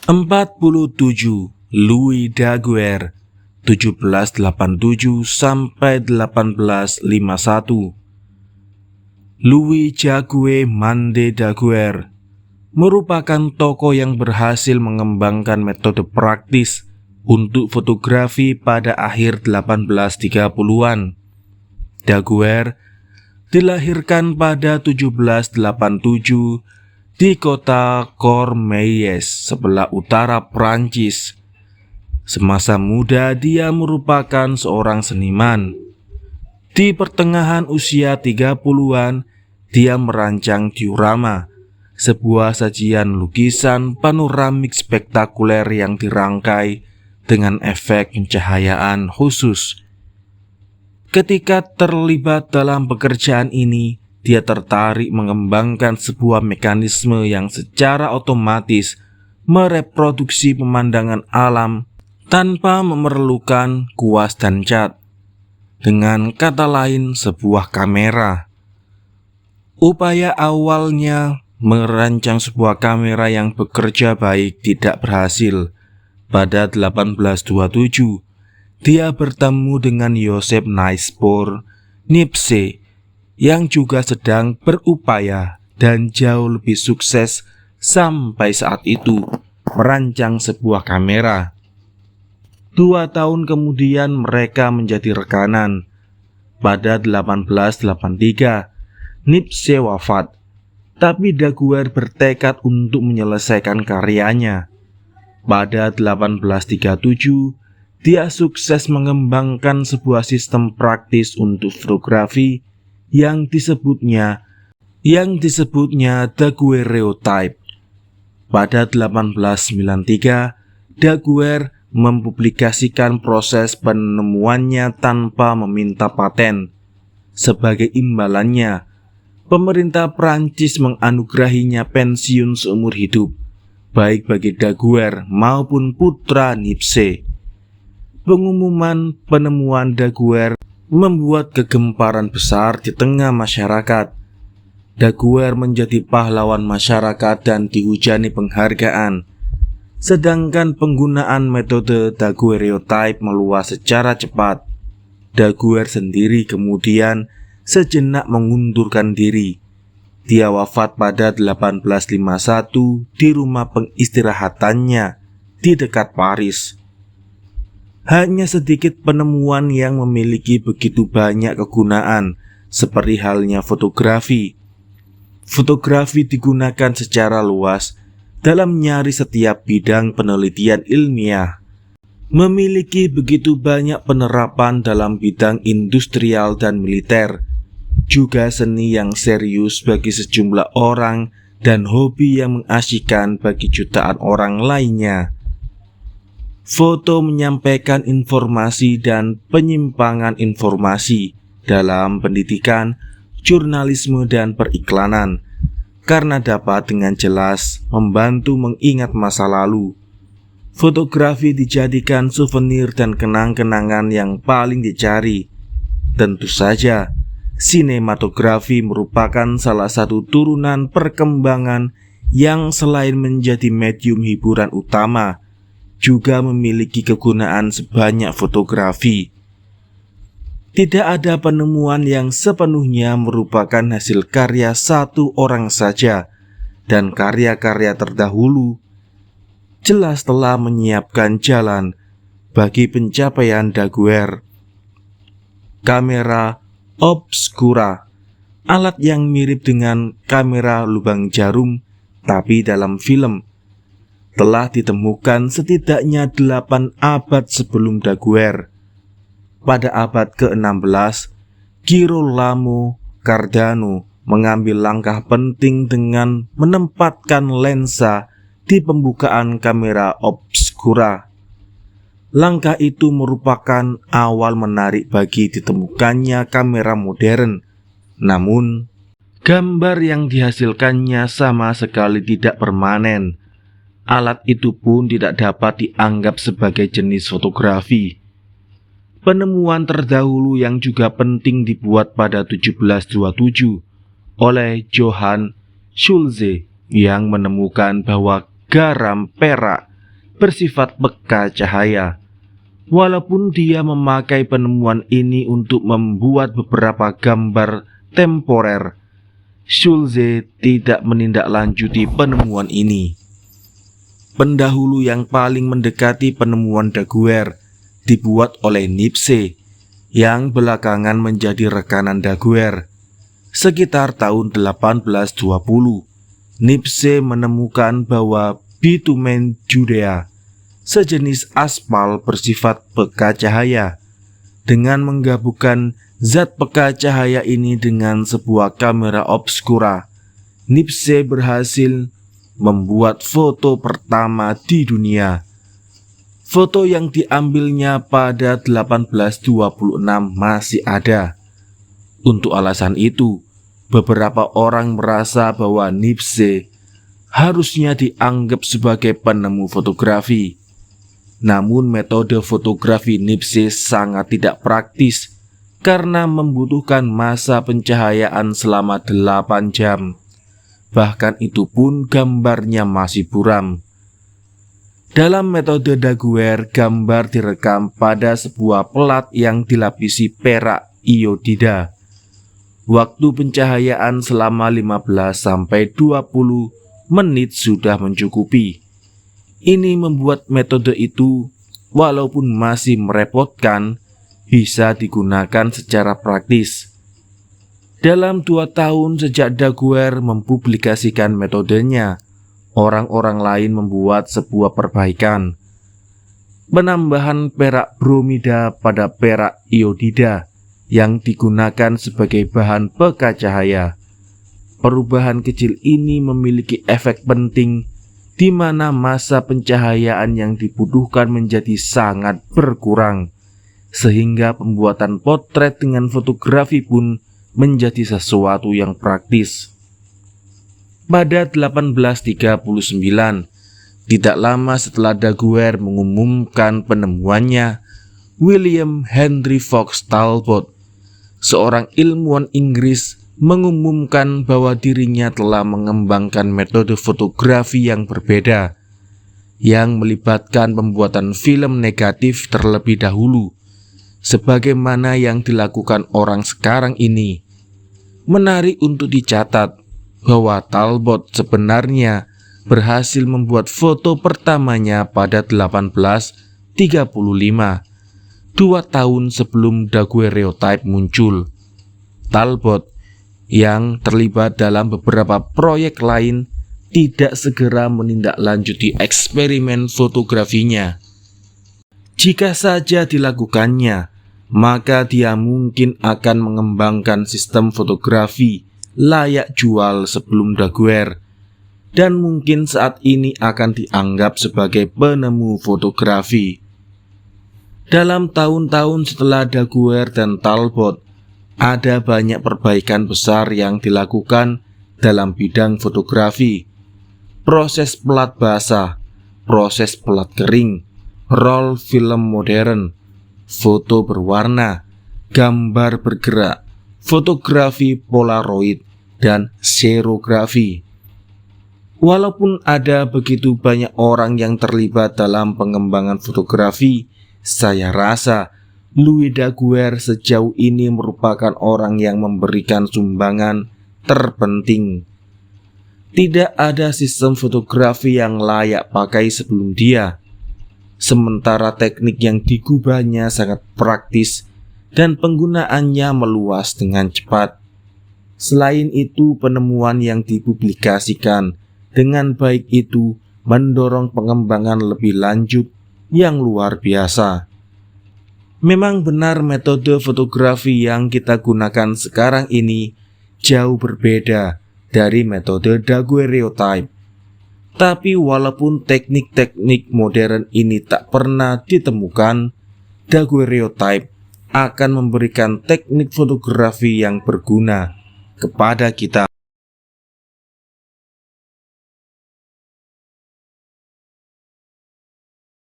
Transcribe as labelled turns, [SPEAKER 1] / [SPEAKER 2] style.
[SPEAKER 1] 47. Louis Daguerre 1787 sampai 1851. Louis Jacques Mande Daguerre merupakan tokoh yang berhasil mengembangkan metode praktis untuk fotografi pada akhir 1830-an. Daguerre dilahirkan pada 1787 di kota Cormeilles, sebelah utara Prancis. Semasa muda dia merupakan seorang seniman. Di pertengahan usia 30-an, dia merancang diorama, sebuah sajian lukisan panoramik spektakuler yang dirangkai dengan efek pencahayaan khusus. Ketika terlibat dalam pekerjaan ini, dia tertarik mengembangkan sebuah mekanisme yang secara otomatis mereproduksi pemandangan alam tanpa memerlukan kuas dan cat. Dengan kata lain, sebuah kamera. Upaya awalnya merancang sebuah kamera yang bekerja baik tidak berhasil. Pada 1827, dia bertemu dengan Joseph Niepce yang juga sedang berupaya dan jauh lebih sukses sampai saat itu merancang sebuah kamera. 2 tahun kemudian mereka menjadi rekanan. Pada 1883, Niepce wafat, tapi Daguerre bertekad untuk menyelesaikan karyanya. Pada 1837, dia sukses mengembangkan sebuah sistem praktis untuk fotografi yang disebutnya daguerreotype. Pada 1893, Daguerre mempublikasikan proses penemuannya tanpa meminta paten. Sebagai imbalannya, pemerintah Prancis menganugerahinya pensiun seumur hidup, baik bagi Daguerre maupun putra Niepce. Pengumuman penemuan Daguerre membuat kegemparan besar di tengah masyarakat. Daguerre menjadi pahlawan masyarakat dan dihujani penghargaan. Sedangkan penggunaan metode daguerreotype meluas secara cepat. Daguerre sendiri kemudian sejenak mengundurkan diri. Dia wafat pada 1851 di rumah pengistirahatannya di dekat Paris. Hanya sedikit penemuan yang memiliki begitu banyak kegunaan, seperti halnya fotografi. Fotografi digunakan secara luas dalam nyaris setiap bidang penelitian ilmiah. Memiliki begitu banyak penerapan dalam bidang industrial dan militer, juga seni yang serius bagi sejumlah orang dan hobi yang mengasyikkan bagi jutaan orang lainnya. Foto menyampaikan informasi dan penyimpangan informasi dalam pendidikan, jurnalisme, dan periklanan, karena dapat dengan jelas membantu mengingat masa lalu. Fotografi dijadikan souvenir dan kenang-kenangan yang paling dicari. Tentu saja, sinematografi merupakan salah satu turunan perkembangan yang selain menjadi medium hiburan utama, juga memiliki kegunaan sebanyak fotografi. Tidak ada penemuan yang sepenuhnya merupakan hasil karya satu orang saja, dan karya-karya terdahulu jelas telah menyiapkan jalan bagi pencapaian Daguerre. Kamera obscura, alat yang mirip dengan kamera lubang jarum tapi dalam film, telah ditemukan setidaknya 8 abad sebelum Daguerre. Pada abad ke-16, Girolamo Cardano mengambil langkah penting dengan menempatkan lensa di pembukaan kamera obscura. Langkah itu merupakan awal menarik bagi ditemukannya kamera modern. Namun, gambar yang dihasilkannya sama sekali tidak permanen. Alat itu pun tidak dapat dianggap sebagai jenis fotografi. Penemuan terdahulu yang juga penting dibuat pada 1727 oleh Johann Schulze yang menemukan bahwa garam perak bersifat peka cahaya. Walaupun dia memakai penemuan ini untuk membuat beberapa gambar temporer, Schulze tidak menindaklanjuti penemuan ini. Pendahulu yang paling mendekati penemuan Daguerre dibuat oleh Nipsey, yang belakangan menjadi rekanan Daguerre. Sekitar tahun 1820, Nipsey menemukan bahwa bitumen Judea, sejenis aspal bersifat peka cahaya. Dengan menggabungkan zat peka cahaya ini dengan sebuah kamera obskura, Nipsey berhasil membuat foto pertama di dunia. Foto yang diambilnya pada 1826 masih ada. Untuk alasan itu, beberapa orang merasa bahwa Nipsey harusnya dianggap sebagai penemu fotografi. Namun metode fotografi Nipsey sangat tidak praktis karena membutuhkan masa pencahayaan selama 8 jam. Bahkan itu pun gambarnya masih buram. Dalam metode Daguerre, gambar direkam pada sebuah pelat yang dilapisi perak iodida. Waktu pencahayaan selama 15-20 menit sudah mencukupi. Ini membuat metode itu, walaupun masih merepotkan, bisa digunakan secara praktis. Dalam 2 tahun sejak Daguerre mempublikasikan metodenya, orang-orang lain membuat sebuah perbaikan. Penambahan perak bromida pada perak iodida yang digunakan sebagai bahan peka cahaya. Perubahan kecil ini memiliki efek penting di mana masa pencahayaan yang dibutuhkan menjadi sangat berkurang, sehingga pembuatan potret dengan fotografi pun menjadi sesuatu yang praktis. Pada 1839, tidak lama setelah Daguerre mengumumkan penemuannya, William Henry Fox Talbot, seorang ilmuwan Inggris, mengumumkan bahwa dirinya telah mengembangkan metode fotografi yang berbeda, yang melibatkan pembuatan film negatif terlebih dahulu, sebagaimana yang dilakukan orang sekarang ini. Menarik untuk dicatat bahwa Talbot sebenarnya berhasil membuat foto pertamanya pada 1835, 2 tahun sebelum daguerreotype muncul. Talbot yang terlibat dalam beberapa proyek lain tidak segera menindaklanjuti eksperimen fotografinya. Jika saja dilakukannya, maka dia mungkin akan mengembangkan sistem fotografi layak jual sebelum Daguerre, dan mungkin saat ini akan dianggap sebagai penemu fotografi. Dalam tahun-tahun setelah Daguerre dan Talbot, ada banyak perbaikan besar yang dilakukan dalam bidang fotografi. Proses pelat basah, proses pelat kering, roll film modern, foto berwarna, gambar bergerak, fotografi polaroid, dan serografi. Walaupun ada begitu banyak orang yang terlibat dalam pengembangan fotografi, saya rasa Louis Daguerre sejauh ini merupakan orang yang memberikan sumbangan terpenting. Tidak ada sistem fotografi yang layak pakai sebelum dia, sementara teknik yang digubahnya sangat praktis dan penggunaannya meluas dengan cepat. Selain itu, penemuan yang dipublikasikan dengan baik itu mendorong pengembangan lebih lanjut yang luar biasa. Memang benar metode fotografi yang kita gunakan sekarang ini jauh berbeda dari metode daguerreotype. Tapi walaupun teknik-teknik modern ini tak pernah ditemukan, daguerreotype akan memberikan teknik fotografi yang berguna kepada kita.